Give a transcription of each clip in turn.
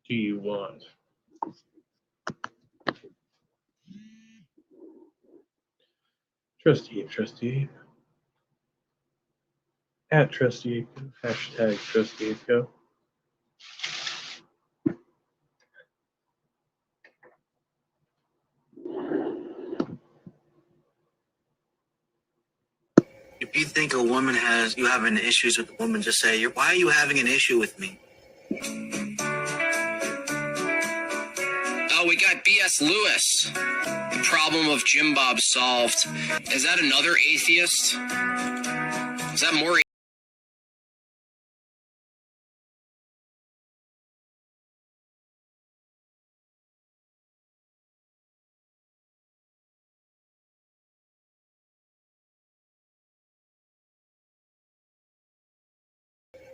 do you want? Trustee, trustee. At trustee, hashtag trustee go. If you think a woman you having issues with a woman, just say, why are you having an issue with me? Oh, we got B.S. Lewis. The problem of Jim Bob solved. Is that another atheist? Is that more?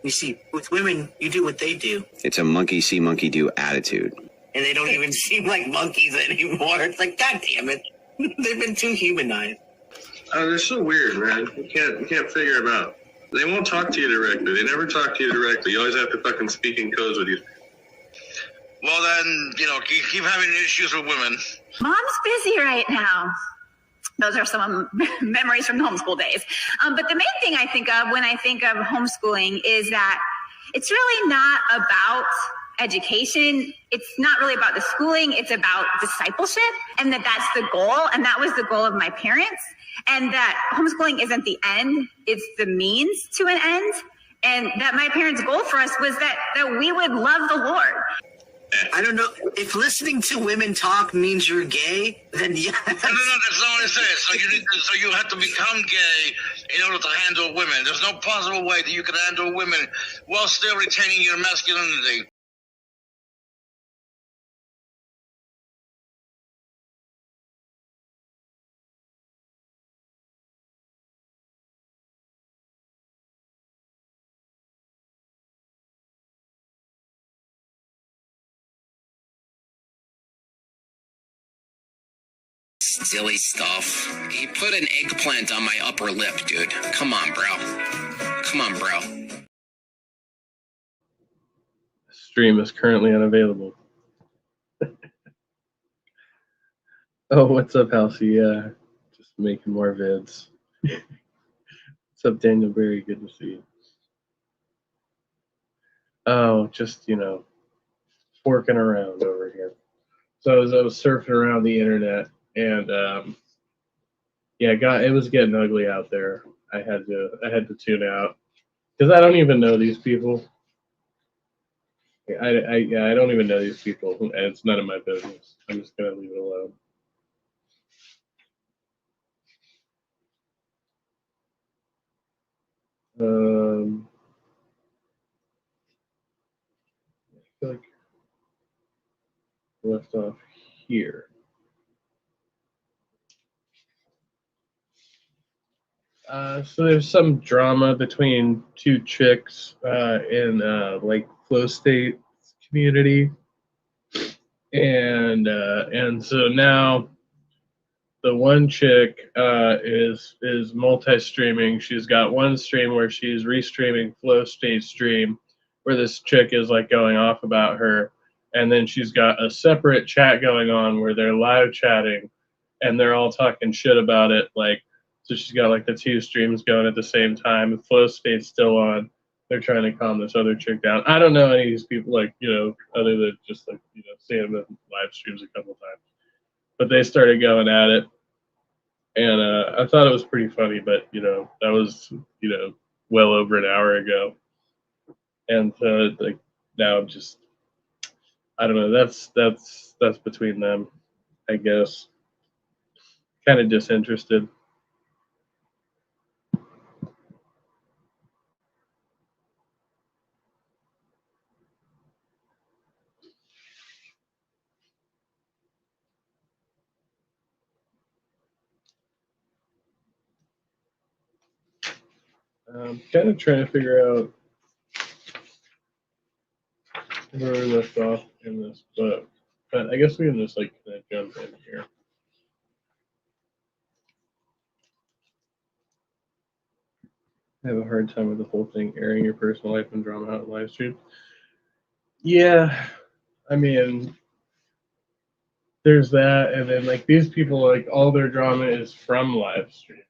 You see, with women, you do what they do. It's a monkey see, monkey do attitude. And they don't even seem like monkeys anymore. It's like, God damn it. They've been too humanized. They're so weird, man. You can't figure them out. They won't talk to you directly. They never talk to you directly. You always have to fucking speak in codes with you. Well, then, keep having issues with women. Mom's busy right now. Those are some memories from the homeschool days. But the main thing I think of when I think of homeschooling is that it's really not about education. It's not really about the schooling. It's about discipleship, and that's the goal. And that was the goal of my parents. And that homeschooling isn't the end. It's the means to an end. And that my parents' goal for us was that we would love the Lord. I don't know. If listening to women talk means you're gay, then yeah. No, that's not what it says. So you have to become gay in order to handle women. There's no possible way that you can handle women while still retaining your masculinity. Silly stuff. He put an eggplant on my upper lip, dude. Come on, bro. Come on, bro. Stream is currently unavailable. Oh, what's up, Halsey? Yeah, just making more vids. What's up, Daniel Berry? Good to see you. Oh, just, forking around over here. So I was surfing around the internet, and it was getting ugly out there. I had to tune out because I don't even know these people. I don't even know these people, and it's none of my business. I'm just gonna leave it alone. I feel like I left off here. So there's some drama between two chicks in like flow state community, and so now the one chick is multi-streaming. She's got one stream where she's restreaming flow state stream, where this chick is like going off about her, and then she's got a separate chat going on where they're live chatting, and they're all talking shit about it, like. So she's got like the two streams going at the same time. The flow state's still on. They're trying to calm this other chick down. I don't know any of these people, like, other than just like, seeing them in live streams a couple times. But they started going at it. And I thought it was pretty funny, but, that was, well over an hour ago. And like now I'm just, I don't know, that's between them, I guess. Kind of disinterested. I'm kind of trying to figure out where we left off in this book, but I guess we can just like kind of jump in here. I have a hard time with the whole thing, airing your personal life and drama out in live stream. Yeah, I mean, there's that, and then like these people, like all their drama is from live streams.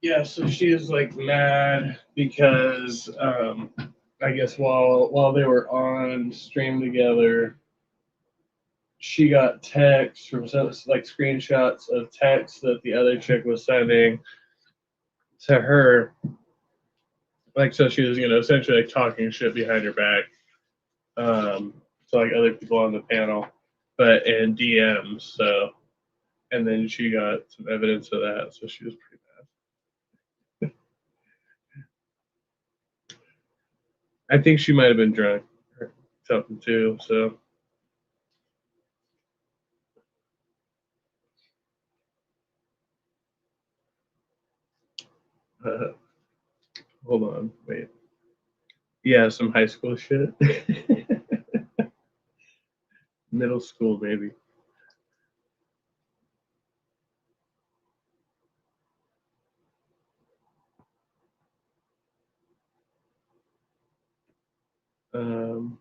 Yeah, so she is like mad because I guess while they were on stream together, she got texts from some like screenshots of texts that the other chick was sending to her. Like, so she was, essentially like talking shit behind her back to like other people on the panel, but in DMs. So, and then she got some evidence of that, so she was pretty mad. I think she might have been drunk or something too. So. Hold on, wait. Yeah, some high school shit. Middle school, maybe. Um,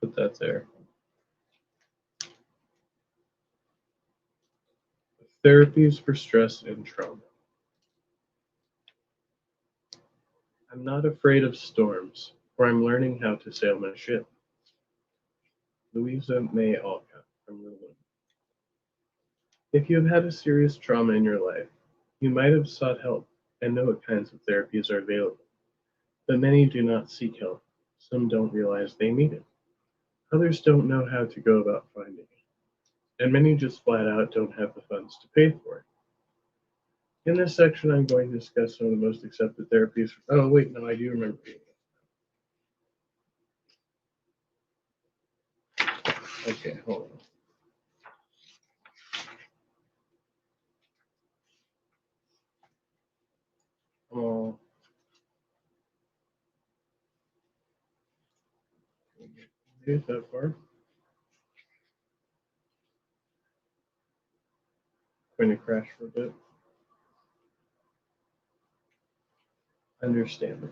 put that there. Therapies for stress and trauma. I'm not afraid of storms, for I'm learning how to sail my ship. Louisa May Alcott from The Loom. If you have had a serious trauma in your life, you might have sought help and know what kinds of therapies are available. But many do not seek help. Some don't realize they need it. Others don't know how to go about finding it. And many just flat out don't have the funds to pay for it. In this section, I'm going to discuss some of the most accepted therapies. Oh, wait, no, I do remember. Okay, hold on. Oh. Here's that far. Going to crash for a bit. Understandable.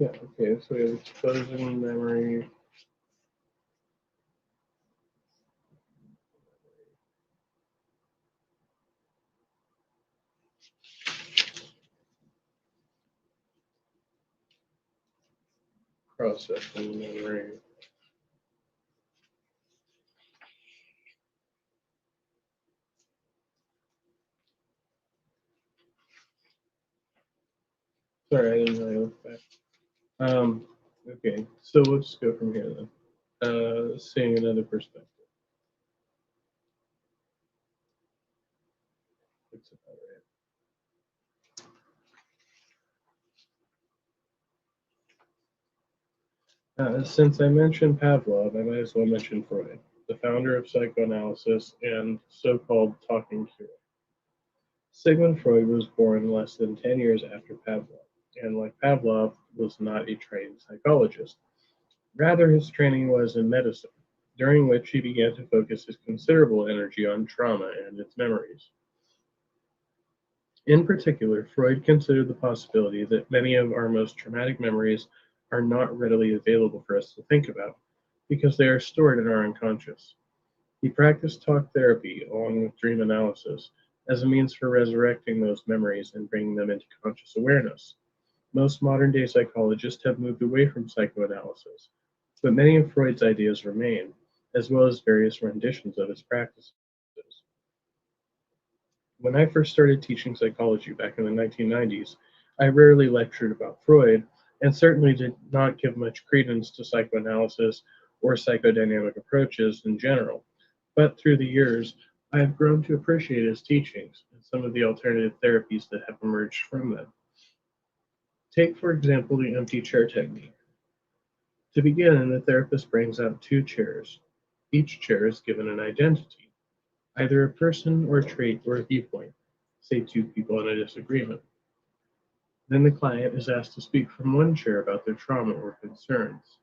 Yeah, okay, so we have exposing memory. Processing memory. Sorry, I didn't really look back. Okay, so we'll just go from here then. Seeing another perspective. Looks about right. Since I mentioned Pavlov, I might as well mention Freud, the founder of psychoanalysis and so-called talking cure. Sigmund Freud was born less than 10 years after Pavlov, and like Pavlov, was not a trained psychologist. Rather, his training was in medicine, during which he began to focus his considerable energy on trauma and its memories. In particular, Freud considered the possibility that many of our most traumatic memories are not readily available for us to think about because they are stored in our unconscious. He practiced talk therapy along with dream analysis as a means for resurrecting those memories and bringing them into conscious awareness. Most modern day psychologists have moved away from psychoanalysis, but many of Freud's ideas remain, as well as various renditions of his practices. When I first started teaching psychology back in the 1990s, I rarely lectured about Freud, and certainly did not give much credence to psychoanalysis or psychodynamic approaches in general. But through the years, I have grown to appreciate his teachings and some of the alternative therapies that have emerged from them. Take, for example, the empty chair technique. To begin, the therapist brings out 2 chairs. Each chair is given an identity, either a person or a trait or a viewpoint, say 2 people in a disagreement. Then the client is asked to speak from one chair about their trauma or concerns.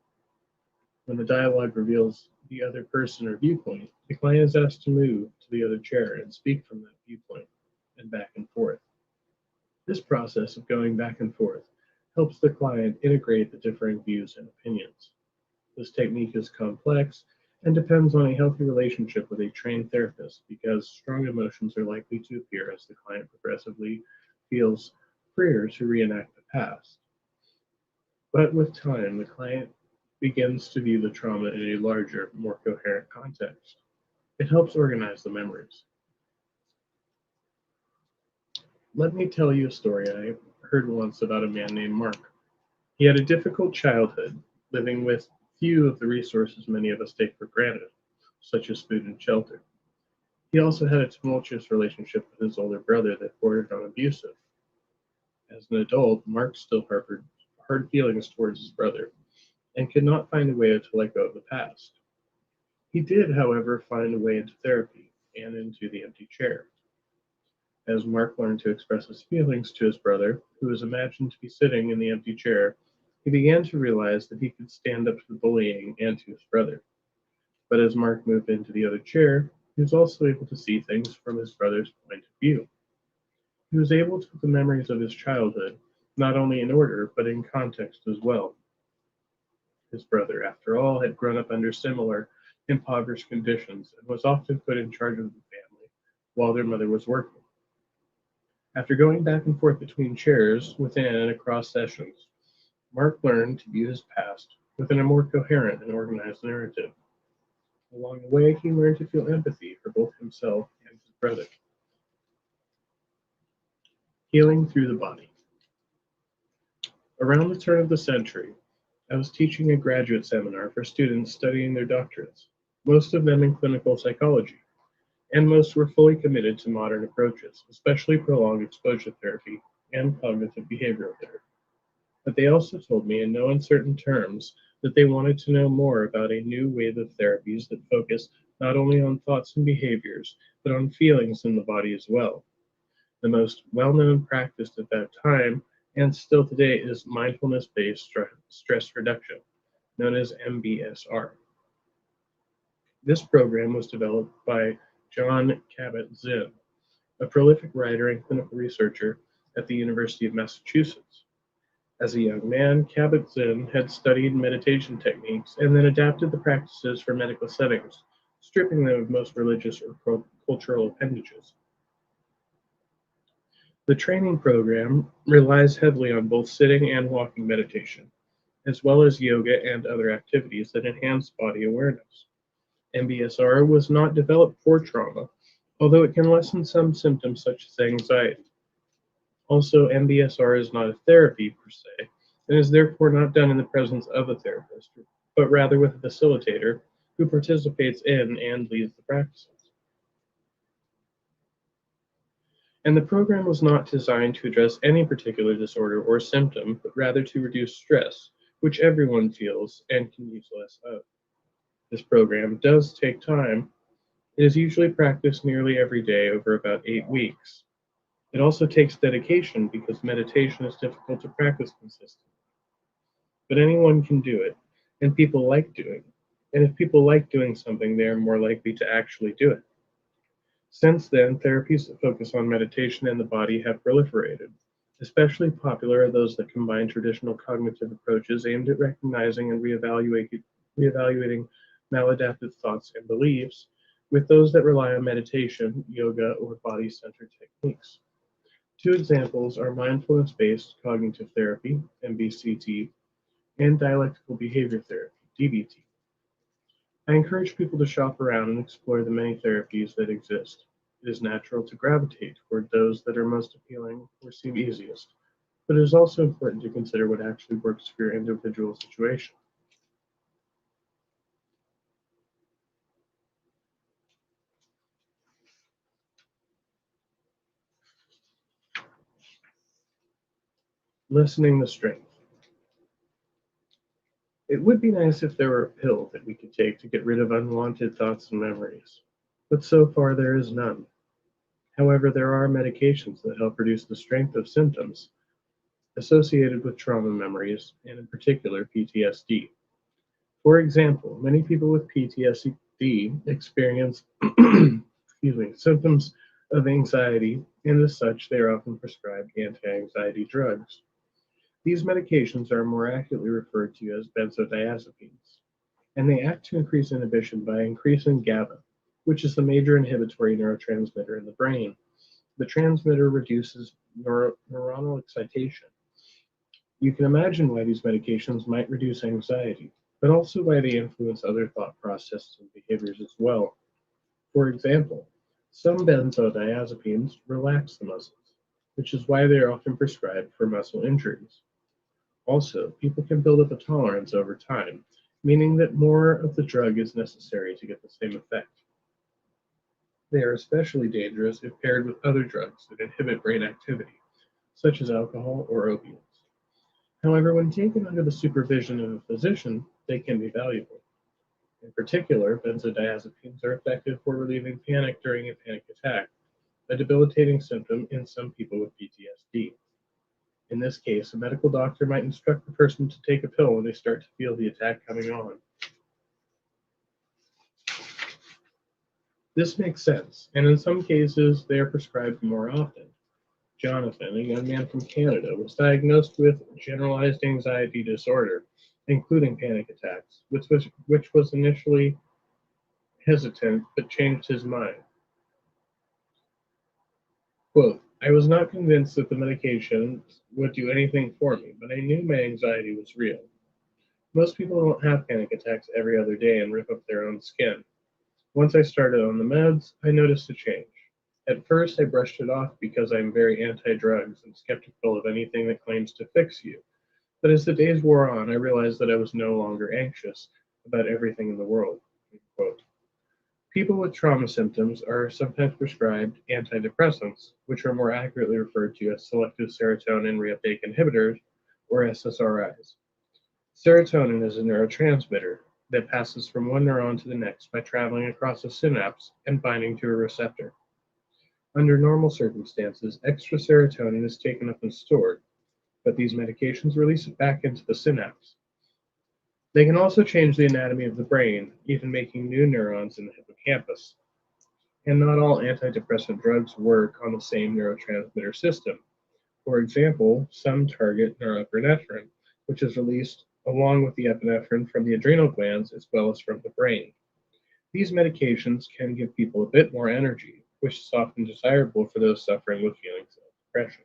When the dialogue reveals the other person or viewpoint, the client is asked to move to the other chair and speak from that viewpoint, and back and forth. This process of going back and forth helps the client integrate the differing views and opinions. This technique is complex and depends on a healthy relationship with a trained therapist, because strong emotions are likely to appear as the client progressively feels freer to reenact the past. But with time, the client begins to view the trauma in a larger, more coherent context. It helps organize the memories. Let me tell you a story I heard once about a man named Mark. He had a difficult childhood, living with few of the resources many of us take for granted, such as food and shelter. He also had a tumultuous relationship with his older brother that bordered on abusive. As an adult, Mark still harbored hard feelings towards his brother and could not find a way to let go of the past. He did, however, find a way into therapy and into the empty chair. As Mark learned to express his feelings to his brother, who was imagined to be sitting in the empty chair, he began to realize that he could stand up to the bullying and to his brother. But as Mark moved into the other chair, he was also able to see things from his brother's point of view. He was able to put the memories of his childhood not only in order, but in context as well. His brother, after all, had grown up under similar, impoverished conditions and was often put in charge of the family while their mother was working. After going back and forth between chairs, within and across sessions, Mark learned to view his past within a more coherent and organized narrative. Along the way, he learned to feel empathy for both himself and his brother. Healing through the body. Around the turn of the century, I was teaching a graduate seminar for students studying their doctorates, most of them in clinical psychology, and most were fully committed to modern approaches, especially prolonged exposure therapy and cognitive behavioral therapy. But they also told me in no uncertain terms that they wanted to know more about a new wave of therapies that focus not only on thoughts and behaviors, but on feelings in the body as well. The most well-known practice at that time, and still today, is mindfulness-based stress reduction, known as MBSR. This program was developed by Jon Kabat-Zinn, a prolific writer and clinical researcher at the University of Massachusetts. As a young man, Kabat-Zinn had studied meditation techniques and then adapted the practices for medical settings, stripping them of most religious or cultural appendages. The training program relies heavily on both sitting and walking meditation, as well as yoga and other activities that enhance body awareness. MBSR was not developed for trauma, although it can lessen some symptoms such as anxiety. Also, MBSR is not a therapy per se, and is therefore not done in the presence of a therapist, but rather with a facilitator who participates in and leads the practices. And the program was not designed to address any particular disorder or symptom, but rather to reduce stress, which everyone feels and can use less of. This program does take time. It is usually practiced nearly every day over about 8 weeks. It also takes dedication because meditation is difficult to practice consistently. But anyone can do it, and people like doing it. And if people like doing something, they are more likely to actually do it. Since then, therapies that focus on meditation and the body have proliferated. Especially popular are those that combine traditional cognitive approaches aimed at recognizing and reevaluating maladaptive thoughts and beliefs, with those that rely on meditation, yoga, or body-centered techniques. 2 examples are mindfulness-based cognitive therapy, MBCT, and dialectical behavior therapy, DBT. I encourage people to shop around and explore the many therapies that exist. It is natural to gravitate toward those that are most appealing or seem easiest, but it is also important to consider what actually works for your individual situation. Lessening the strength. It would be nice if there were a pill that we could take to get rid of unwanted thoughts and memories, but so far there is none. However, there are medications that help reduce the strength of symptoms associated with trauma memories, and in particular PTSD. For example, many people with PTSD experience symptoms of anxiety, and as such, they are often prescribed anti-anxiety drugs. These medications are more accurately referred to as benzodiazepines, and they act to increase inhibition by increasing GABA, which is the major inhibitory neurotransmitter in the brain. The transmitter reduces neuronal excitation. You can imagine why these medications might reduce anxiety, but also why they influence other thought processes and behaviors as well. For example, some benzodiazepines relax the muscles, which is why they are often prescribed for muscle injuries. Also, people can build up a tolerance over time, meaning that more of the drug is necessary to get the same effect. They are especially dangerous if paired with other drugs that inhibit brain activity, such as alcohol or opiates. However, when taken under the supervision of a physician, they can be valuable. In particular, benzodiazepines are effective for relieving panic during a panic attack, a debilitating symptom in some people with PTSD. In this case, a medical doctor might instruct the person to take a pill when they start to feel the attack coming on. This makes sense, and in some cases, they are prescribed more often. Jonathan, a young man from Canada, was diagnosed with generalized anxiety disorder, including panic attacks, which was initially hesitant but changed his mind. Quote, I was not convinced that the medication would do anything for me, but I knew my anxiety was real. Most people don't have panic attacks every other day and rip up their own skin. Once I started on the meds, I noticed a change. At first, I brushed it off because I'm very anti-drugs and skeptical of anything that claims to fix you. But as the days wore on, I realized that I was no longer anxious about everything in the world. Quote. People with trauma symptoms are sometimes prescribed antidepressants, which are more accurately referred to as selective serotonin reuptake inhibitors, or SSRIs. Serotonin is a neurotransmitter that passes from one neuron to the next by traveling across a synapse and binding to a receptor. Under normal circumstances, extra serotonin is taken up and stored, but these medications release it back into the synapse. They can also change the anatomy of the brain, even making new neurons in the hippocampus. And not all antidepressant drugs work on the same neurotransmitter system. For example, some target norepinephrine, which is released along with the epinephrine from the adrenal glands as well as from the brain. These medications can give people a bit more energy, which is often desirable for those suffering with feelings of depression.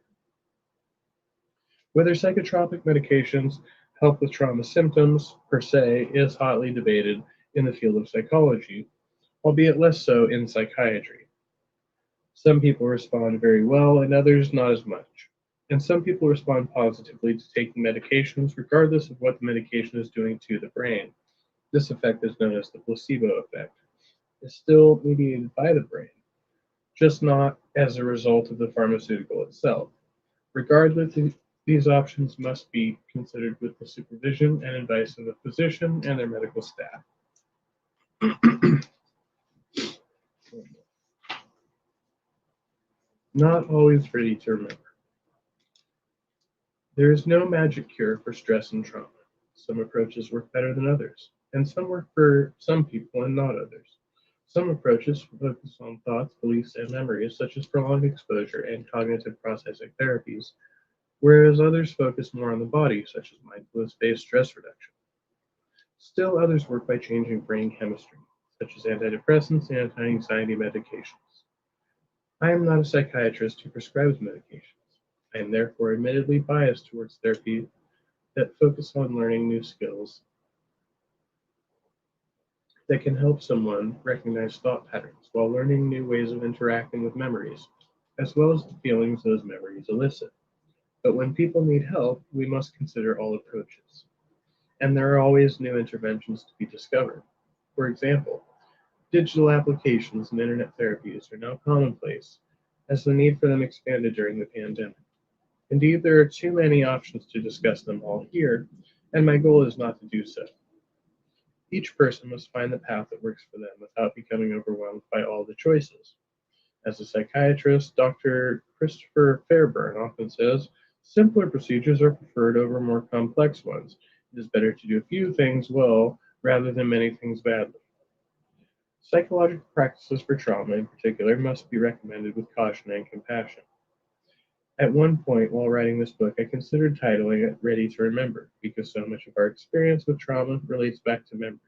Whether psychotropic medications help with trauma symptoms, per se, is hotly debated in the field of psychology, albeit less so in psychiatry. Some people respond very well and others not as much. And some people respond positively to taking medications regardless of what the medication is doing to the brain. This effect is known as the placebo effect. It's still mediated by the brain, just not as a result of the pharmaceutical itself. Regardless, these options must be considered with the supervision and advice of a physician and their medical staff. Not always ready to remember. There is no magic cure for stress and trauma. Some approaches work better than others, and some work for some people and not others. Some approaches focus on thoughts, beliefs, and memories, such as prolonged exposure and cognitive processing therapies, whereas others focus more on the body, such as mindfulness-based stress reduction. Still others work by changing brain chemistry, such as antidepressants and anti-anxiety medications. I am not a psychiatrist who prescribes medications. I am therefore admittedly biased towards therapy that focus on learning new skills that can help someone recognize thought patterns while learning new ways of interacting with memories, as well as the feelings those memories elicit. But when people need help, we must consider all approaches. And there are always new interventions to be discovered. For example, digital applications and internet therapies are now commonplace as the need for them expanded during the pandemic. Indeed, there are too many options to discuss them all here, and my goal is not to do so. Each person must find the path that works for them without becoming overwhelmed by all the choices. As a psychiatrist, Dr. Christopher Fairburn often says, simpler procedures are preferred over more complex ones. It is better to do a few things well rather than many things badly. Psychological practices for trauma, in particular, must be recommended with caution and compassion. At one point while writing this book, I considered titling it Ready to Remember, because so much of our experience with trauma relates back to memories.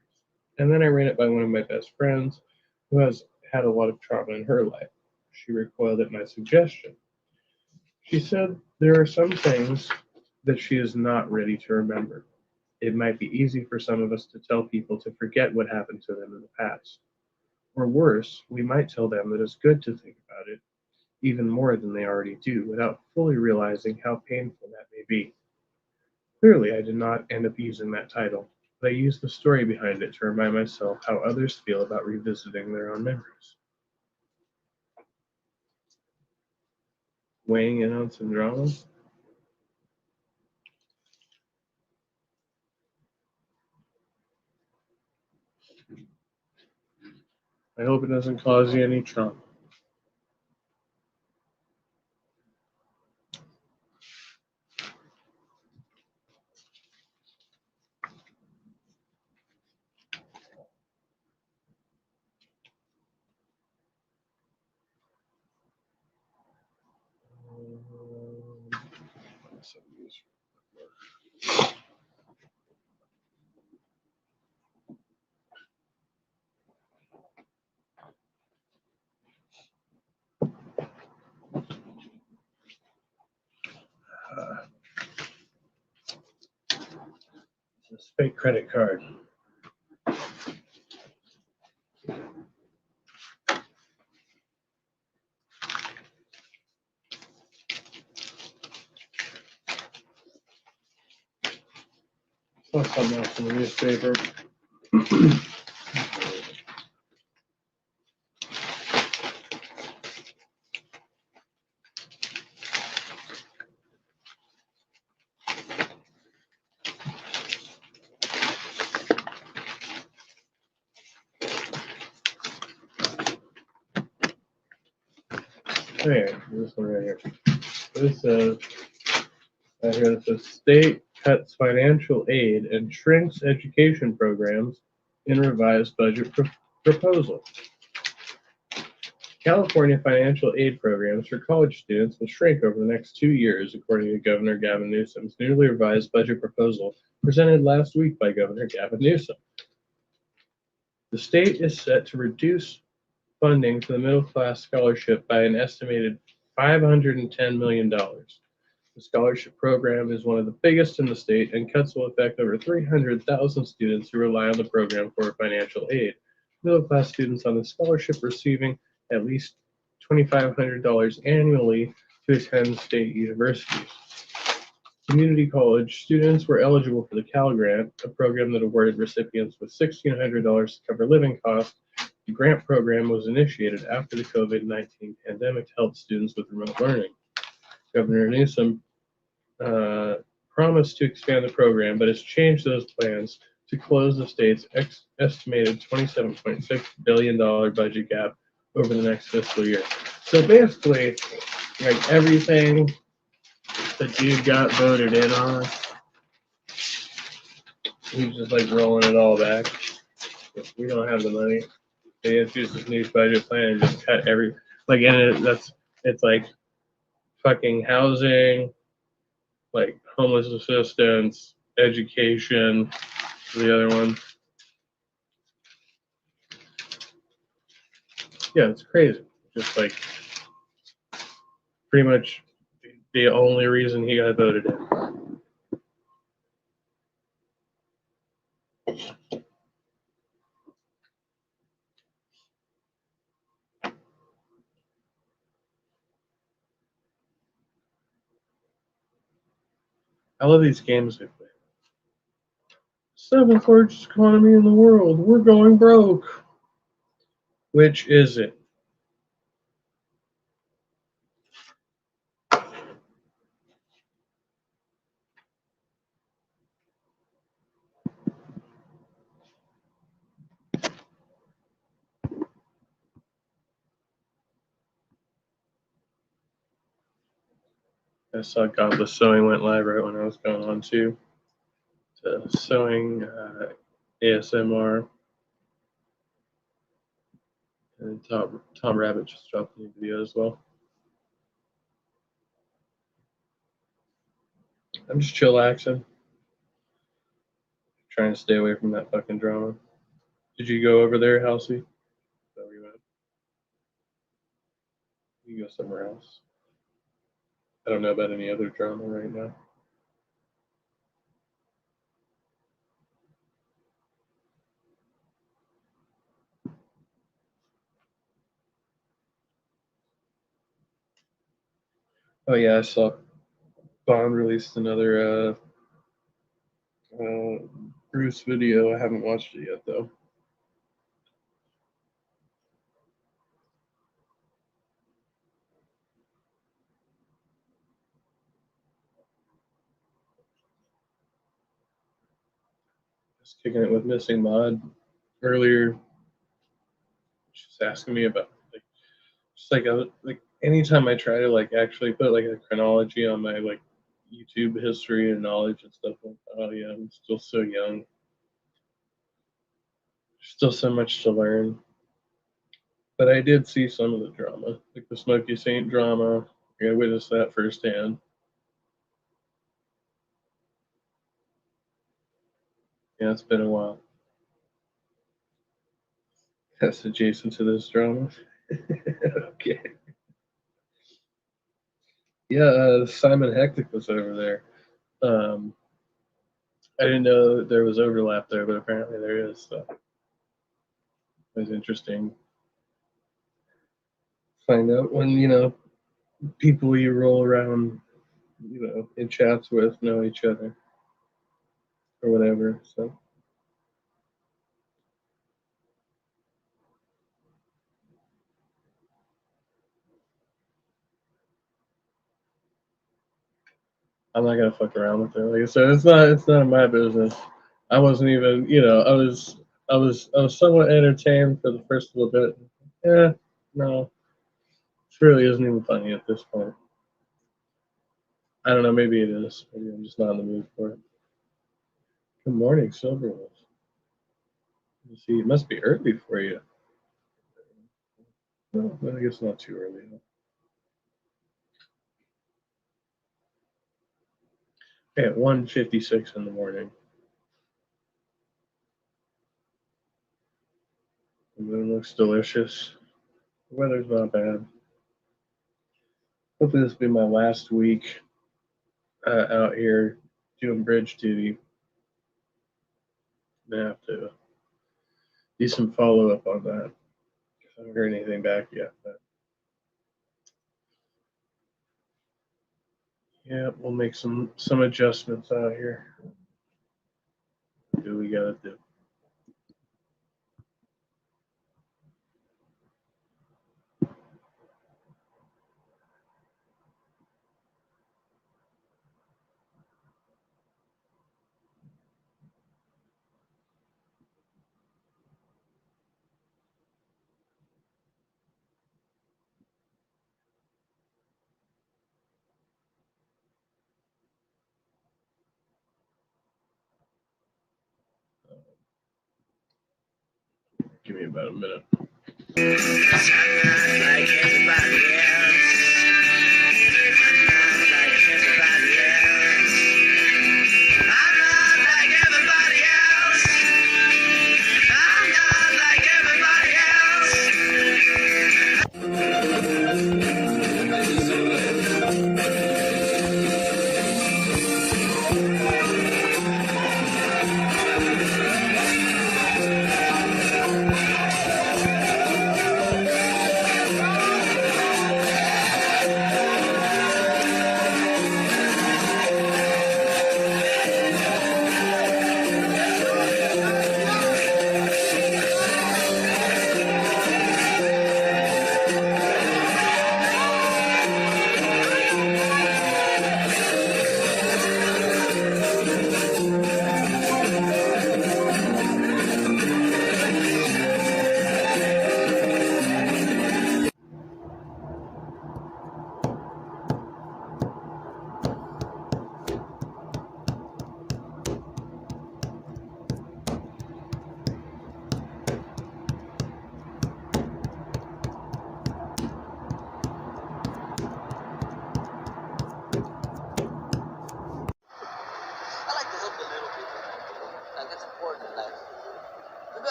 And then I ran it by one of my best friends who has had a lot of trauma in her life. She recoiled at my suggestion. She said there are some things that she is not ready to remember. It might be easy for some of us to tell people to forget what happened to them in the past. Or worse, we might tell them that it's good to think about it even more than they already do, without fully realizing how painful that may be. Clearly, I did not end up using that title, but I used the story behind it to remind myself how others feel about revisiting their own memories. Weighing in on some drama? I hope it doesn't cause you any trauma. This fake credit card. Saw something else in the newspaper. Okay, this one right here. This says, this says, state cuts financial aid and shrinks education programs in revised budget proposal. California financial aid programs for college students will shrink over the next 2 years, according to Governor Gavin Newsom's newly revised budget proposal presented last week by Governor Gavin Newsom. The state is set to reduce funding to the middle class scholarship by an estimated $510 million. The scholarship program is one of the biggest in the state, and cuts will affect over 300,000 students who rely on the program for financial aid. Middle class students on the scholarship receiving at least $2,500 annually to attend state universities. Community college students were eligible for the Cal Grant, a program that awarded recipients with $1,600 to cover living costs. The grant program was initiated after the COVID-19 pandemic to help students with remote learning. Governor Newsom promised to expand the program, but has changed those plans to close the state's estimated $27.6 billion budget gap over the next fiscal year. So basically, like everything that dude got voted in on, he's just like rolling it all back. We don't have the money. They introduced this new budget plan and just cut every, like, and it's like fucking housing, like homeless assistance, education, the other one. Yeah, it's crazy. Just like pretty much the only reason he got voted in. I love these games they play. Seventh largest economy in the world. We're going broke. Which is it? I saw Godless Sewing went live right when I was going on too. Sewing ASMR. And Tom Rabbit just dropped a new video as well. I'm just chillaxing. Trying to stay away from that fucking drama. Did you go over there, Halsey? Is that where you went? You go somewhere else. I don't know about any other drama right now. Oh yeah, I saw Bond released another Bruce video. I haven't watched it yet though. Just kicking it with Missing Mod earlier. She's asking me about like anytime I try to like actually put like a chronology on my like YouTube history and knowledge and stuff like that. Oh yeah, I'm still so young. Still so much to learn. But I did see some of the drama, like the Smokey Saint drama. I witnessed that firsthand. Yeah, it's been a while. That's adjacent to this drama. Okay. Yeah, Simon Hectic was over there. I didn't know that there was overlap there, but apparently there is. So it was interesting. Find out when, you know, people you roll around, you know, in chats with know each other or whatever. So. I'm not gonna fuck around with it. Like I said, it's not my business. I wasn't even, you know, I was somewhat entertained for the first little bit. Yeah, no, it really isn't even funny at this point. I don't know, maybe it is. Maybe I'm just not in the mood for it. Good morning, Silverwolf. You see, it must be early for you. Well, I guess not too early. Okay, at 1:56 in the morning. The moon looks delicious. The weather's not bad. Hopefully this will be my last week out here doing bridge duty. I'm gonna have to do some follow up on that. I haven't heard anything back yet, but yeah, we'll make some adjustments out here. Do what we gotta do. Give me about a minute.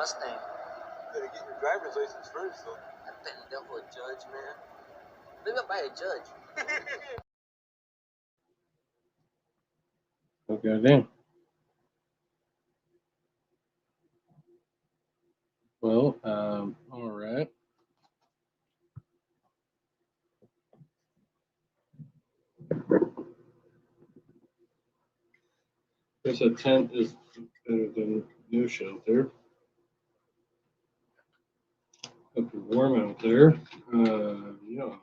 Mustang. You gotta get your driver's license first, though. That pendejo judge, man. Maybe I'll buy a judge. Oh, goddamn. Well, all right. Guess a tent is better than no shelter. Hope you're warm out there. Yeah.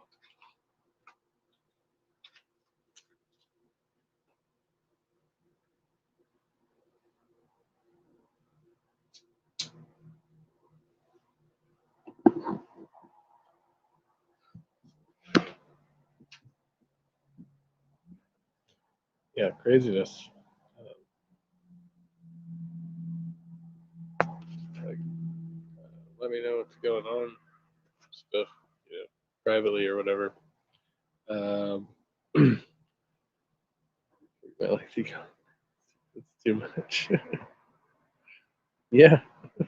Yeah, craziness. Let me know what's going on. Stuff, privately or whatever. I like to go. It's too much. Yeah. I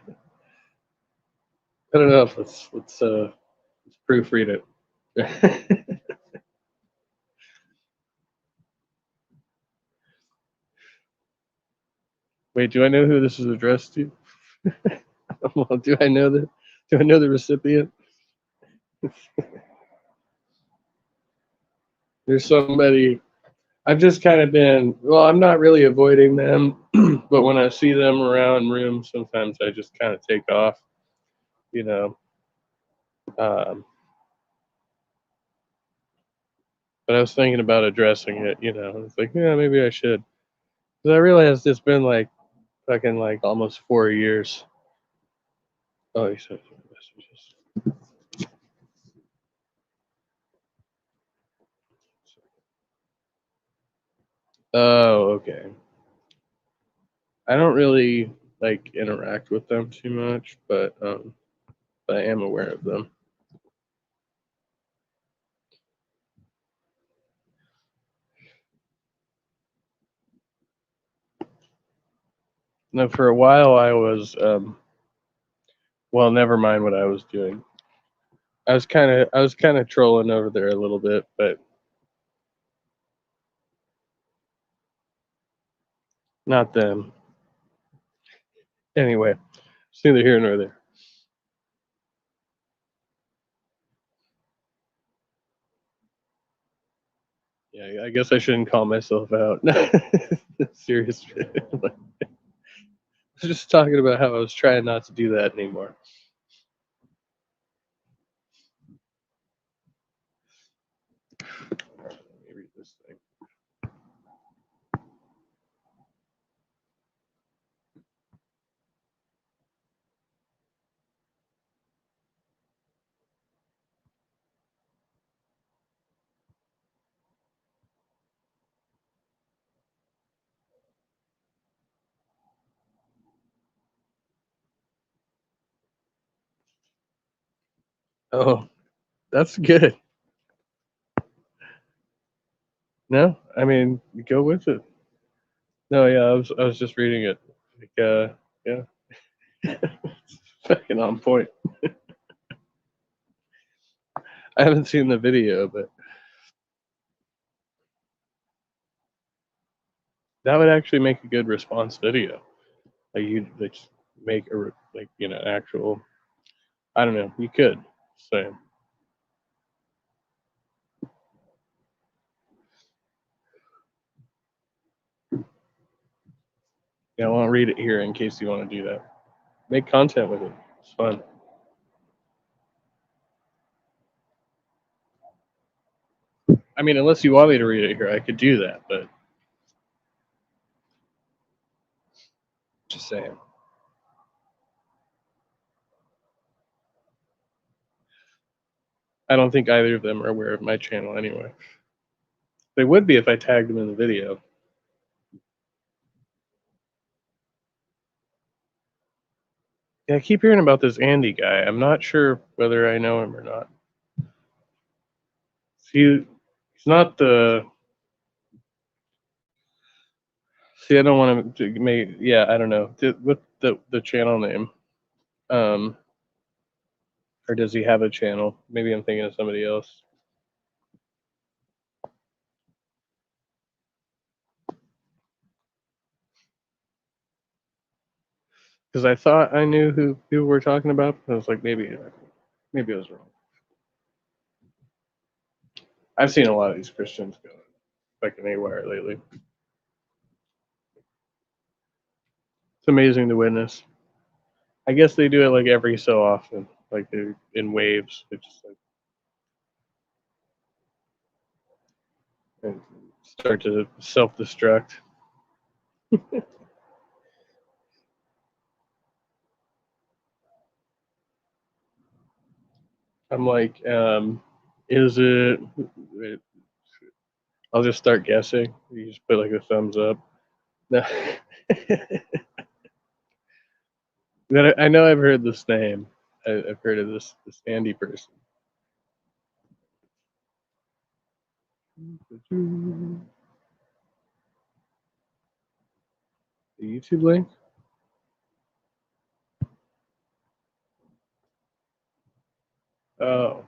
don't know. Let's proofread it. Wait, do I know who this is addressed to? Well, do I know the recipient? There's somebody. I've just kind of been. Well, I'm not really avoiding them, but when I see them around rooms, sometimes I just kind of take off. But I was thinking about addressing it. It's like, yeah, maybe I should. Because I realized it's been like fucking like almost 4 years. Oh, he said messages. Oh, okay. I don't really like interact with them too much, but I am aware of them. No, for a while I was well, never mind what I was doing. I was kind of trolling over there a little bit, but not them. Anyway, it's neither here nor there. Yeah, I guess I shouldn't call myself out. Serious. I was just talking about how I was trying not to do that anymore. Let me read this thing. Oh, that's good. No, I mean, go with it. No, yeah, I was just reading it. Like, yeah, it's fucking on point. I haven't seen the video, but that would actually make a good response video. Like you like make a actual. I don't know. You could say. Yeah, I won't read it here in case you want to do that. Make content with it. It's fun. I mean, unless you want me to read it here, I could do that, but just saying. I don't think either of them are aware of my channel anyway. They would be if I tagged them in the video. Yeah, I keep hearing about this Andy guy. I'm not sure whether I know him or not. He's not the. See, I don't want to make. Yeah, I don't know. What the channel name? Or does he have a channel? Maybe I'm thinking of somebody else. Because I thought I knew who we're talking about. I was like, maybe I was wrong. I've seen a lot of these Christians go fucking haywire lately. It's amazing to witness. I guess they do it like every so often, like they're in waves. They just like and start to self-destruct. I'm like, is it? I'll just start guessing. You just put like a thumbs up. No. I know I've heard this name. I've heard of this Andy person. The YouTube link? Oh.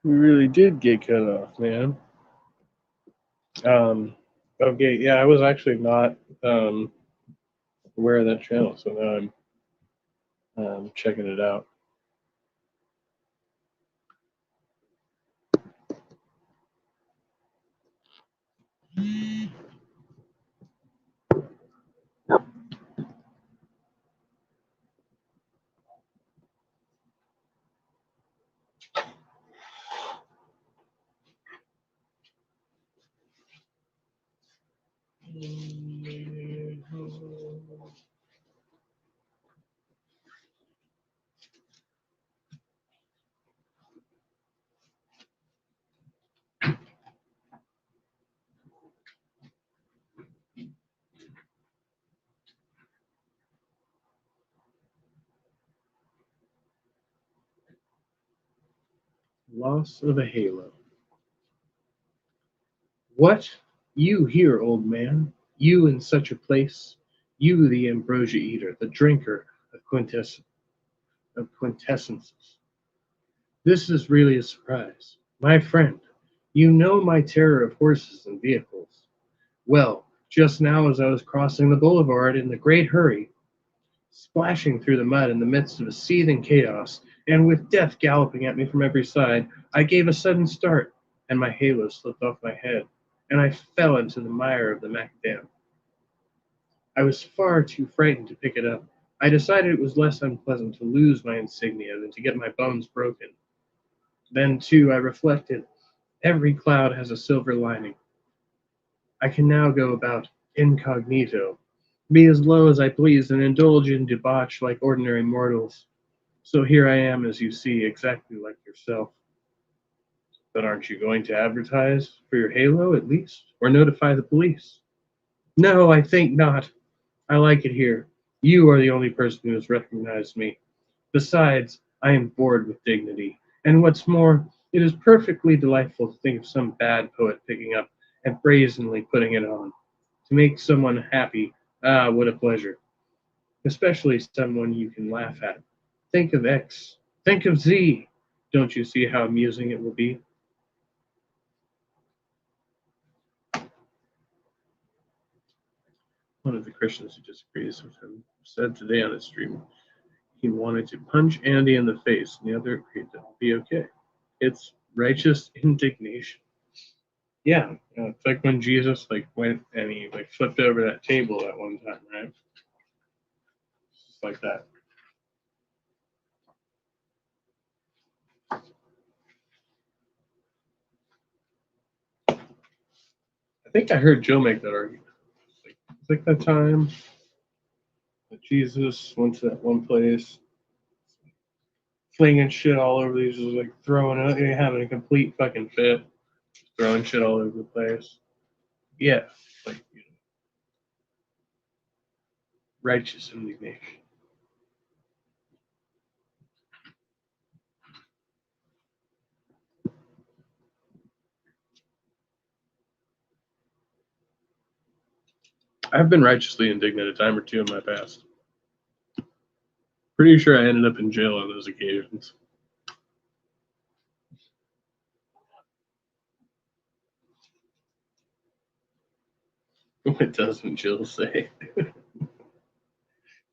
We really did get cut off, man. Okay, yeah, I was actually not aware of that channel, so now I'm checking it out. Loss of a halo. What? You here, old man? You in such a place? You, the ambrosia eater, the drinker of quintessences. This is really a surprise. My friend, you know my terror of horses and vehicles. Well, just now as I was crossing the boulevard in the great hurry, splashing through the mud in the midst of a seething chaos, and with death galloping at me from every side, I gave a sudden start, and my halo slipped off my head, and I fell into the mire of the macadam. I was far too frightened to pick it up. I decided it was less unpleasant to lose my insignia than to get my bones broken. Then, too, I reflected, every cloud has a silver lining. I can now go about incognito, be as low as I please, and indulge in debauch like ordinary mortals. So here I am, as you see, exactly like yourself. But aren't you going to advertise for your halo, at least? Or notify the police? No, I think not. I like it here. You are the only person who has recognized me. Besides, I am bored with dignity. And what's more, it is perfectly delightful to think of some bad poet picking up and brazenly putting it on. To make someone happy, ah, what a pleasure. Especially someone you can laugh at. Think of X. Think of Z. Don't you see how amusing it will be? of the Christians who disagrees with him said today on his stream he wanted to punch Andy in the face, and the other agreed that would be okay. It's righteous indignation. Yeah, it's like when Jesus went and he flipped over that table at one time, right? Just like that. I think I heard Joe make that argument. It's like that time that Jesus went to that one place, flinging shit all over these, just throwing it, having a complete fucking fit, throwing shit all over the place. Yeah, righteous indignation. I've been righteously indignant a time or two in my past. Pretty sure I ended up in jail on those occasions. What doesn't Jill say?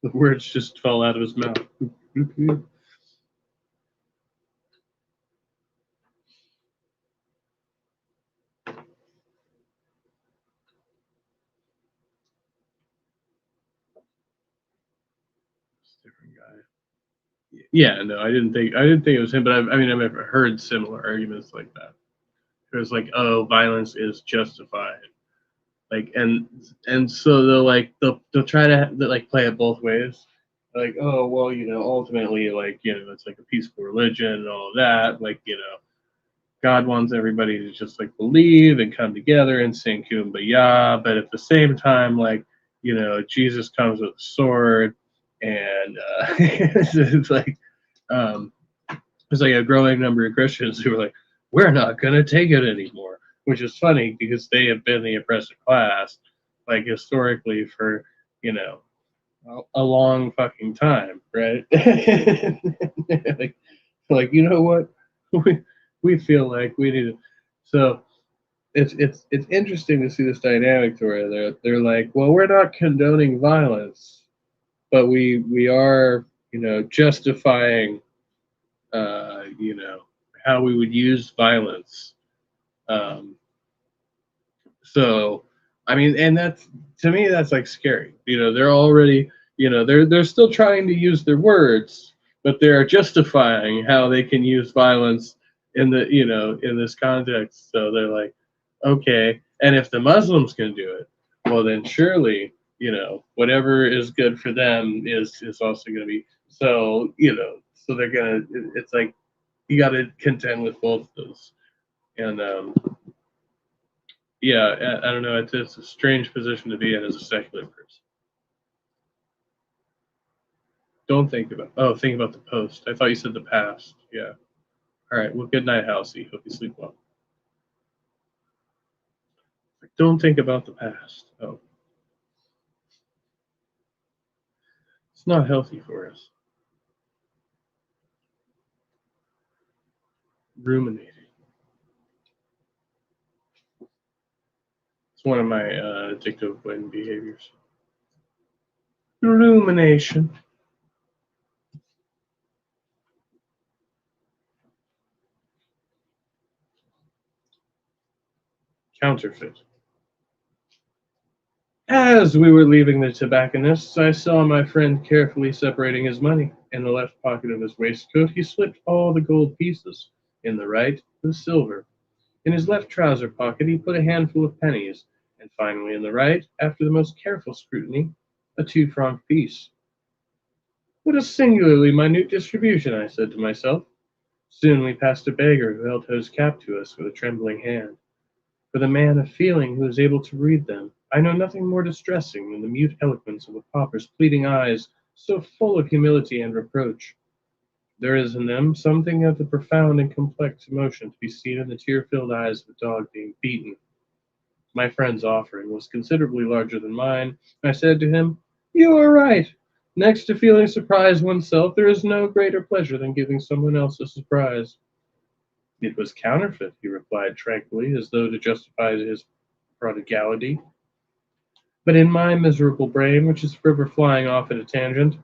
The words just fall out of his mouth. Different guy. Yeah, no, I didn't think it was him, but I've heard similar arguments like that. It was like, oh, violence is justified. And so they'll try to play it both ways. Like, oh, well, ultimately, it's like a peaceful religion and all of that. God wants everybody to just believe and come together and sing Kumbaya, but at the same time, Jesus comes with a sword, and it's a growing number of Christians who are like, we're not gonna take it anymore, which is funny because they have been the oppressive class, historically for a long fucking time, right? You know what? We feel like we need to. So it's interesting to see this dynamic to where they're like, well, we're not condoning violence, but we are justifying how we would use violence. So and that's, to me, that's scary. They're already they're still trying to use their words, but they're justifying how they can use violence in the in this context. So they're like, okay, and if the Muslims can do it, well then surely whatever is good for them is also going to be. So so they're gonna. It's like you got to contend with both of those, and yeah, I don't know. It's a strange position to be in as a secular person. Don't think about. Think about the post. I thought you said the past. Yeah. All right. Well, good night, Halsey. Hope you sleep well. Don't think about the past. Oh. It's not healthy for us. Ruminating. It's one of my addictive avoidant behaviors. Rumination. Counterfeit. As we were leaving the tobacconist's, I saw my friend carefully separating his money. In the left pocket of his waistcoat, he slipped all the gold pieces. In the right, the silver. In his left trouser pocket, he put a handful of pennies. And finally, in the right, after the most careful scrutiny, a 2-franc piece. What a singularly minute distribution, I said to myself. Soon we passed a beggar who held his cap to us with a trembling hand. For the man of feeling who is able to read them, I know nothing more distressing than the mute eloquence of a pauper's pleading eyes, so full of humility and reproach. There is in them something of the profound and complex emotion to be seen in the tear-filled eyes of a dog being beaten. My friend's offering was considerably larger than mine. I said to him, "You are right. Next to feeling surprise oneself, there is no greater pleasure than giving someone else a surprise." It was counterfeit, he replied tranquilly, as though to justify his prodigality. But in my miserable brain, which is forever flying off at a tangent,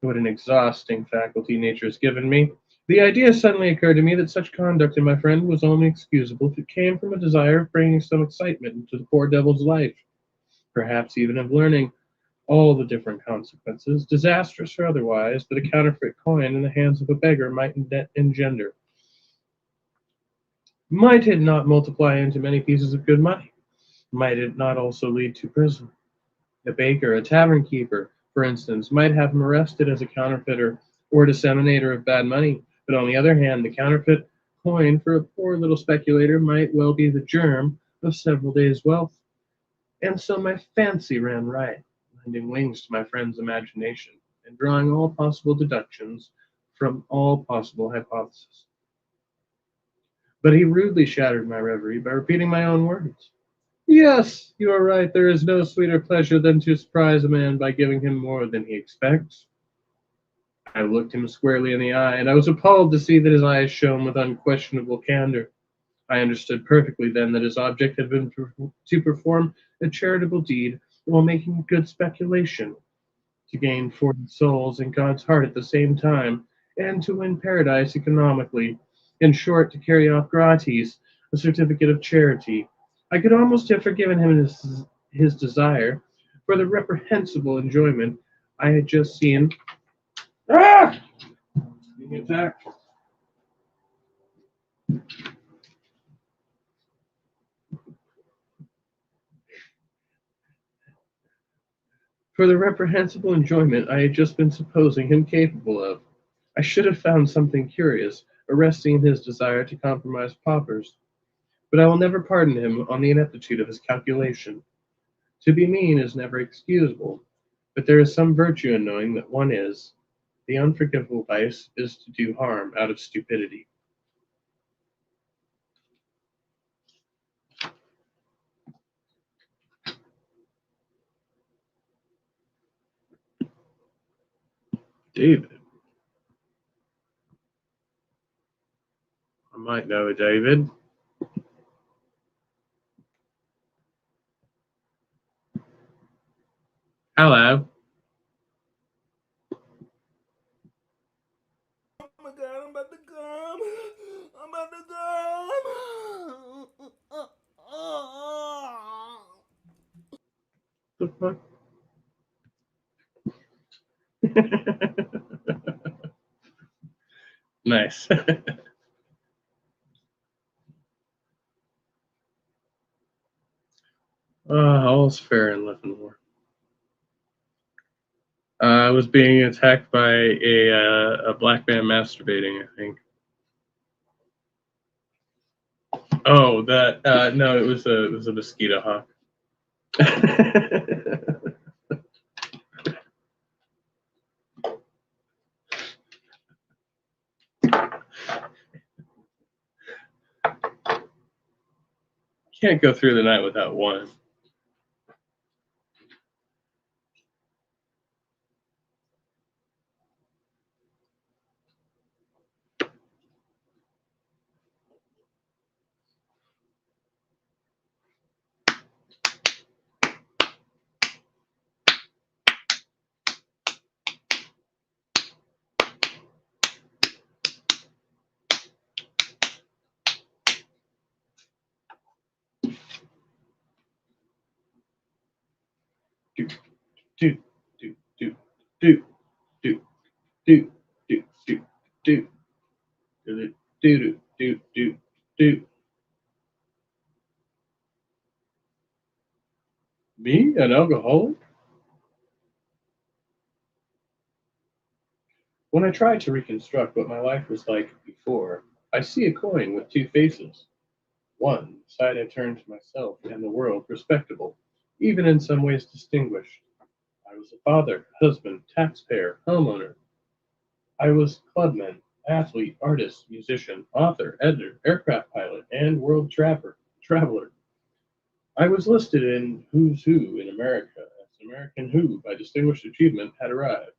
what an exhausting faculty nature has given me, the idea suddenly occurred to me that such conduct in my friend was only excusable if it came from a desire of bringing some excitement into the poor devil's life, perhaps even of learning all the different consequences, disastrous or otherwise, that a counterfeit coin in the hands of a beggar might engender. Might it not multiply into many pieces of good money? Might it not also lead to prison? A baker, a tavern keeper, for instance, might have him arrested as a counterfeiter or disseminator of bad money, but on the other hand, the counterfeit coin for a poor little speculator might well be the germ of several days' wealth. And so my fancy ran riot, lending wings to my friend's imagination, and drawing all possible deductions from all possible hypotheses. But he rudely shattered my reverie by repeating my own words. Yes, you are right. There is no sweeter pleasure than to surprise a man by giving him more than he expects. I looked him squarely in the eye, and I was appalled to see that his eyes shone with unquestionable candor. I understood perfectly then that his object had been to perform a charitable deed while making a good speculation, to gain 40 souls in God's heart at the same time, and to win paradise economically. In short, to carry off gratis a certificate of charity. I could almost have forgiven him his desire for the reprehensible enjoyment I had just seen. Being attacked. For the reprehensible enjoyment I had just been supposing him capable of. I should have found something curious, arresting in his desire to compromise paupers. But I will never pardon him on the ineptitude of his calculation. To be mean is never excusable, but there is some virtue in knowing that one is. The unforgivable vice is to do harm out of stupidity. David. I might know a David. Hello. Oh my god, I'm about to come. I'm about The fuck? Nice. All's fair in love and war. I was being attacked by a black man masturbating, I think. Oh, that no, it was a mosquito hawk. Can't go through the night without one. Do do do do do do do do do do do do do do. Me, an alcoholic? When I try to reconstruct what my life was like before, I see a coin with two faces. One side I turn to myself and the world respectable, even in some ways distinguished. I was a father, husband, taxpayer, homeowner. I was clubman, athlete, artist, musician, author, editor, aircraft pilot, and world traveler. I was listed in Who's Who in America as an American who, by distinguished achievement, had arrived.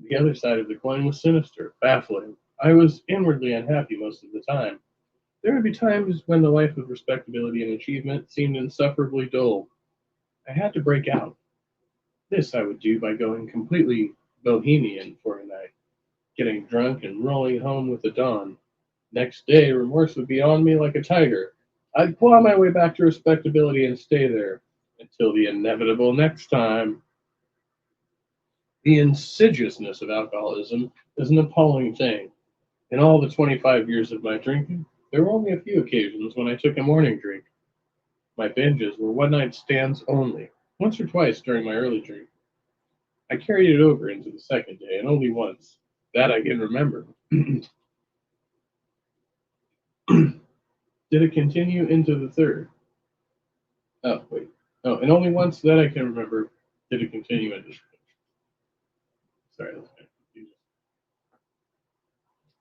The other side of the coin was sinister, baffling. I was inwardly unhappy most of the time. There would be times when the life of respectability and achievement seemed insufferably dull. I had to break out. This I would do by going completely bohemian for a night, getting drunk and rolling home with the dawn. Next day, remorse would be on me like a tiger. I'd claw my way back to respectability and stay there until the inevitable next time. The insidiousness of alcoholism is an appalling thing. In all the 25 years of my drinking, there were only a few occasions when I took a morning drink. My binges were one night stands only, once or twice during my early drink. I carried it over into the second day, and only once. That I can remember. Did it continue into the third? Oh, wait. Oh, and only once that I can remember did it continue into the third. Sorry, that's kind of confusing.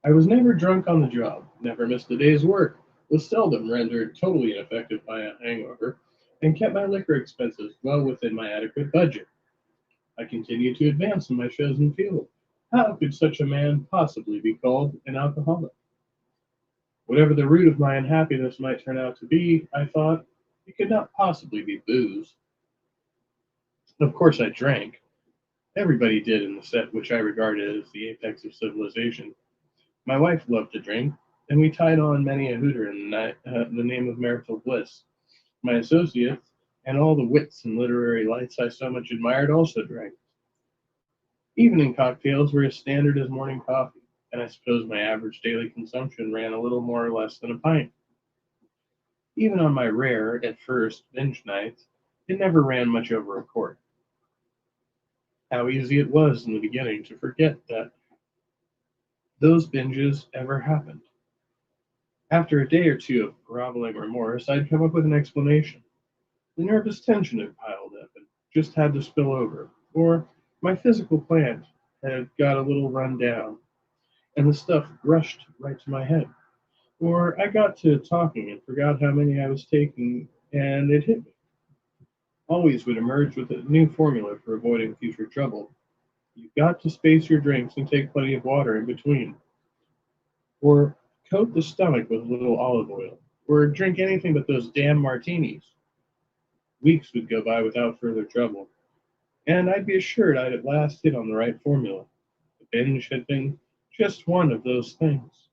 I was never drunk on the job, never missed a day's work, was seldom rendered totally ineffective by a hangover, and kept my liquor expenses well within my adequate budget. I continued to advance in my chosen field. How could such a man possibly be called an alcoholic? Whatever the root of my unhappiness might turn out to be, I thought, it could not possibly be booze. Of course I drank. Everybody did in the set which I regarded as the apex of civilization. My wife loved to drink, and we tied on many a hooter in the name of marital bliss. My associates and all the wits and literary lights I so much admired also drank. Evening cocktails were as standard as morning coffee, and I suppose my average daily consumption ran a little more or less than a pint. Even on my rare, at first, binge nights, it never ran much over a quart. How easy it was in the beginning to forget that those binges ever happened. After a day or two of groveling remorse, I'd come up with an explanation. The nervous tension had piled up and just had to spill over, or my physical plant had got a little run down, and the stuff rushed right to my head. Or I got to talking and forgot how many I was taking, and it hit me. Always would emerge with a new formula for avoiding future trouble. You've got to space your drinks and take plenty of water in between. Or coat the stomach with a little olive oil. Or drink anything but those damn martinis. Weeks would go by without further trouble, and I'd be assured I'd at last hit on the right formula. The binge had been just one of those things.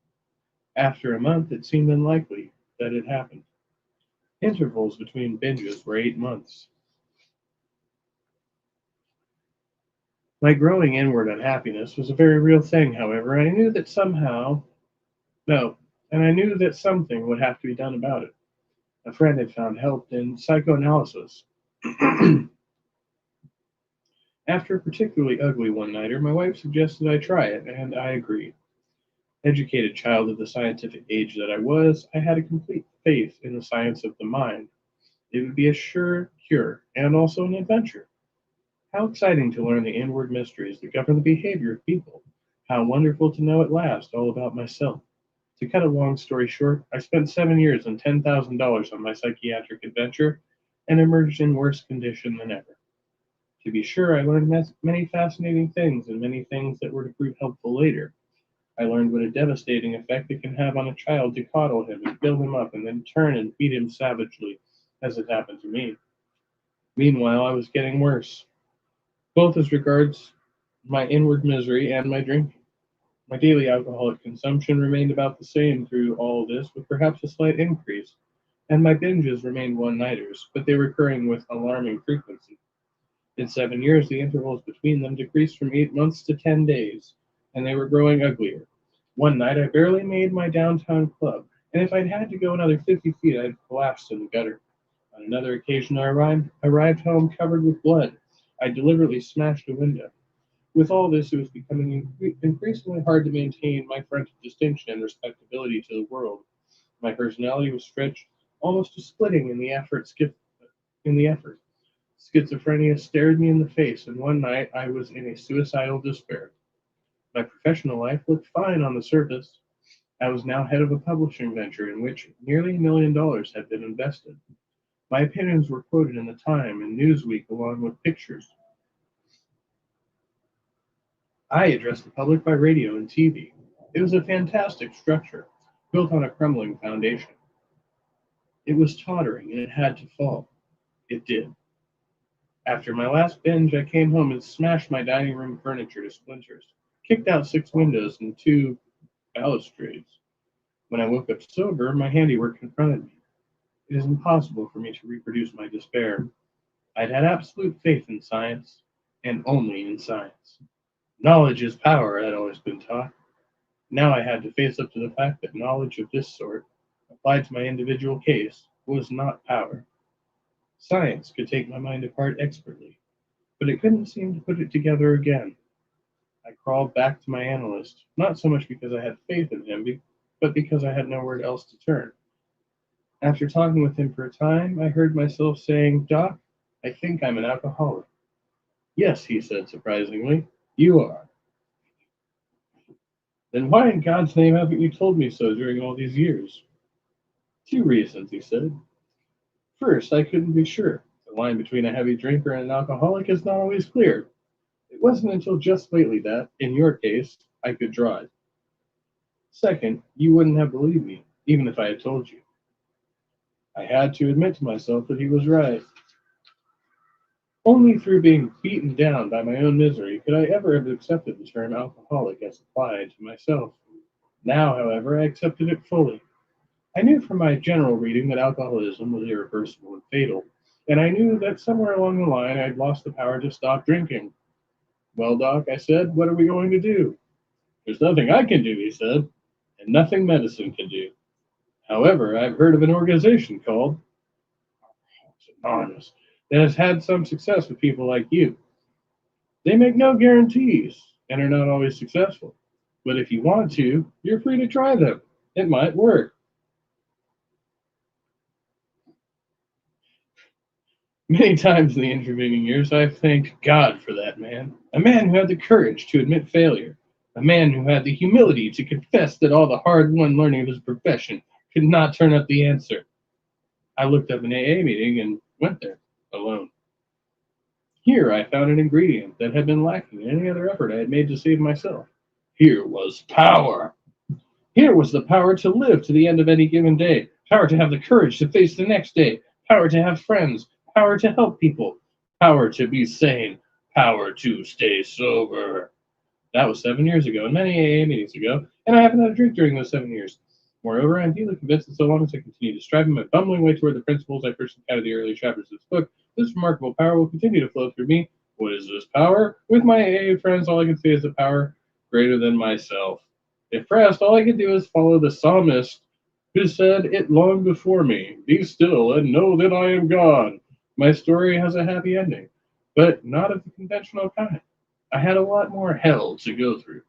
After a month, it seemed unlikely that it happened. Intervals between binges were 8 months. My growing inward unhappiness was a very real thing, however, and I knew that something would have to be done about it. A friend had found help in psychoanalysis. After a particularly ugly one-nighter, my wife suggested I try it, and I agreed. Educated child of the scientific age that I was, I had a complete faith in the science of the mind. It would be a sure cure, and also an adventure. How exciting to learn the inward mysteries that govern the behavior of people. How wonderful to know at last all about myself. To cut a long story short, I spent 7 years and $10,000 on my psychiatric adventure and emerged in worse condition than ever. To be sure, I learned many fascinating things and many things that were to prove helpful later. I learned what a devastating effect it can have on a child to coddle him and build him up and then turn and beat him savagely, as it happened to me. Meanwhile, I was getting worse, both as regards my inward misery and my drinking. My daily alcoholic consumption remained about the same through all this, with perhaps a slight increase, and my binges remained one-nighters, but they were occurring with alarming frequency. In 7 years, the intervals between them decreased from 8 months to 10 days, and they were growing uglier. One night, I barely made my downtown club, and if I'd had to go another 50 feet, I'd collapsed in the gutter. On another occasion, I arrived home covered with blood. I deliberately smashed a window. With all this, it was becoming increasingly hard to maintain my front of distinction and respectability to the world. My personality was stretched almost to splitting in the effort. Schizophrenia stared me in the face, and one night I was in a suicidal despair. My professional life looked fine on the surface. I was now head of a publishing venture in which nearly $1 million had been invested. My opinions were quoted in the Time and Newsweek along with pictures. I addressed the public by radio and TV. It was a fantastic structure, built on a crumbling foundation. It was tottering, and it had to fall. It did. After my last binge, I came home and smashed my dining room furniture to splinters, kicked out 6 windows and 2 balustrades. When I woke up sober, my handiwork confronted me. It is impossible for me to reproduce my despair. I'd had absolute faith in science, and only in science. Knowledge is power, I'd always been taught. Now I had to face up to the fact that knowledge of this sort, applied to my individual case, was not power. Science could take my mind apart expertly, but it couldn't seem to put it together again. I crawled back to my analyst, not so much because I had faith in him, but because I had nowhere else to turn. After talking with him for a time, I heard myself saying, "Doc, I think I'm an alcoholic." "Yes," he said surprisingly, "you are." "Then why in God's name haven't you told me so during all these years?" "2 reasons," he said. "First, I couldn't be sure. The line between a heavy drinker and an alcoholic is not always clear. It wasn't until just lately that, in your case, I could draw it. Second, you wouldn't have believed me, even if I had told you." I had to admit to myself that he was right. Only through being beaten down by my own misery could I ever have accepted the term alcoholic as applied to myself. Now, however, I accepted it fully. I knew from my general reading that alcoholism was irreversible and fatal, and I knew that somewhere along the line I'd lost the power to stop drinking. "Well, Doc," I said, "what are we going to do?" "There's nothing I can do," he said, "and nothing medicine can do. However, I've heard of an organization called Anonymous that has had some success with people like you. They make no guarantees and are not always successful. But if you want to, you're free to try them. It might work." Many times in the intervening years, I've thanked God for that man. A man who had the courage to admit failure. A man who had the humility to confess that all the hard-won learning of his profession could not turn up the answer. I looked up an AA meeting and went there, alone. Here I found an ingredient that had been lacking in any other effort I had made to save myself. Here was power. Here was the power to live to the end of any given day, power to have the courage to face the next day, power to have friends, power to help people, power to be sane, power to stay sober. That was 7 years ago, and many AA meetings ago, and I haven't had a drink during those 7 years. Moreover, I'm deeply convinced that so long as I continue to strive in my bumbling way toward the principles I first encountered in the early chapters of this book, this remarkable power will continue to flow through me. What is this power? With my AA friends, all I can say is a power greater than myself. If pressed, all I can do is follow the psalmist who said it long before me, "Be still and know that I am God." My story has a happy ending, but not of the conventional kind. I had a lot more hell to go through.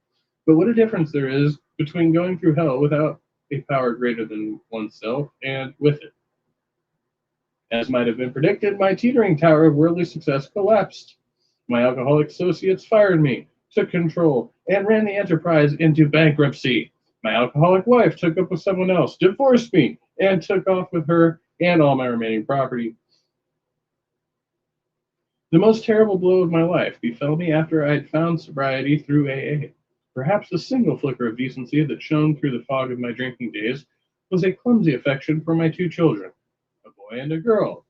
But what a difference there is between going through hell without a power greater than oneself and with it. As might have been predicted, my teetering tower of worldly success collapsed. My alcoholic associates fired me, took control, and ran the enterprise into bankruptcy. My alcoholic wife took up with someone else, divorced me, and took off with her and all my remaining property. The most terrible blow of my life befell me after I had found sobriety through AA. Perhaps the single flicker of decency that shone through the fog of my drinking days was a clumsy affection for my 2 children, a boy and a girl.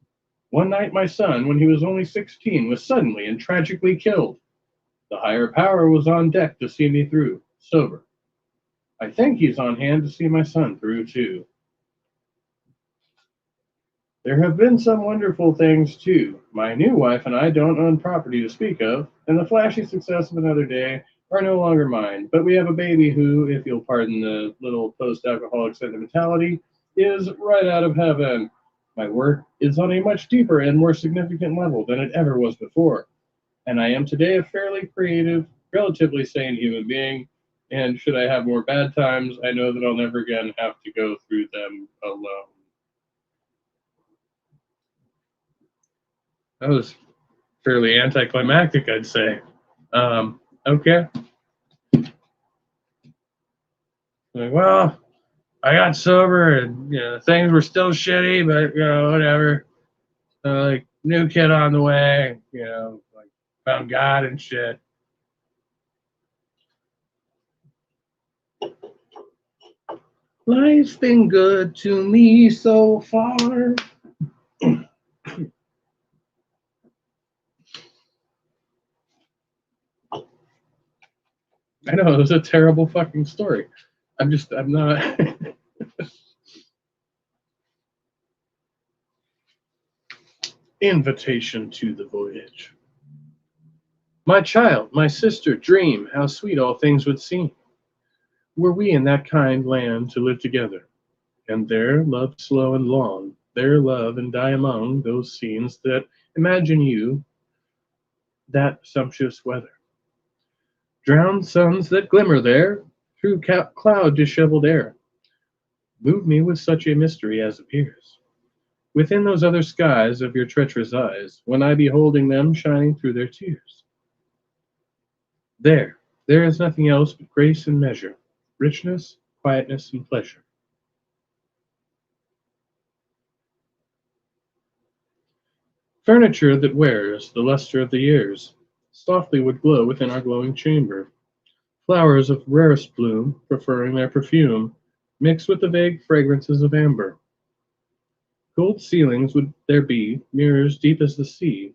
One night my son, when he was only 16, was suddenly and tragically killed. The higher power was on deck to see me through, sober. I think he's on hand to see my son through, too. There have been some wonderful things, too. My new wife and I don't own property to speak of, and the flashy success of another day are no longer mine, but we have a baby who, if you'll pardon the little post-alcoholic sentimentality, is right out of heaven. My work is on a much deeper and more significant level than it ever was before, and I am today a fairly creative, relatively sane human being, and should I have more bad times, I know that I'll never again have to go through them alone. That was fairly anticlimactic, I'd say. Okay. Like, well, I got sober and, things were still shitty, but, whatever. Like, new kid on the way, like, found God and shit. Life's been good to me so far. know, it was a terrible fucking story. I'm not. Invitation to the voyage. My child, my sister, dream how sweet all things would seem, were we in that kind land to live together, and there love slow and long, there love and die among those scenes that imagine you that sumptuous weather. Drowned suns that glimmer there through cloud disheveled air, move me with such a mystery as appears within those other skies of your treacherous eyes, when I beholding them shining through their tears. There is nothing else but grace and measure, richness, quietness, and pleasure. Furniture that wears the luster of the years softly would glow within our glowing chamber. Flowers of rarest bloom, preferring their perfume, mixed with the vague fragrances of amber. Gold ceilings would there be, mirrors deep as the sea,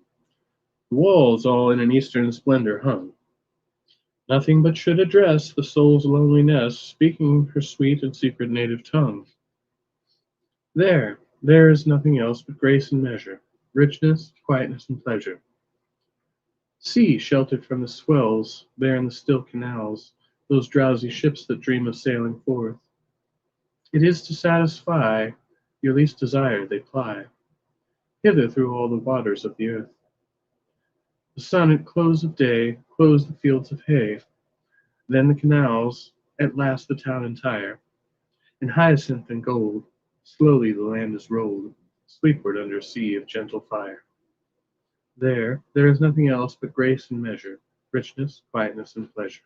walls all in an eastern splendor hung. Nothing but should address the soul's lonely nest, speaking her sweet and secret native tongue. There is nothing else but grace and measure, richness, quietness, and pleasure. See, sheltered from the swells, there in the still canals, those drowsy ships that dream of sailing forth. It is to satisfy your least desire they ply, hither through all the waters of the earth. The sun at close of day clothes the fields of hay, then the canals, at last the town entire. In hyacinth and gold, slowly the land is rolled, sleepward under a sea of gentle fire. There is nothing else but grace and measure, richness, quietness, and pleasure.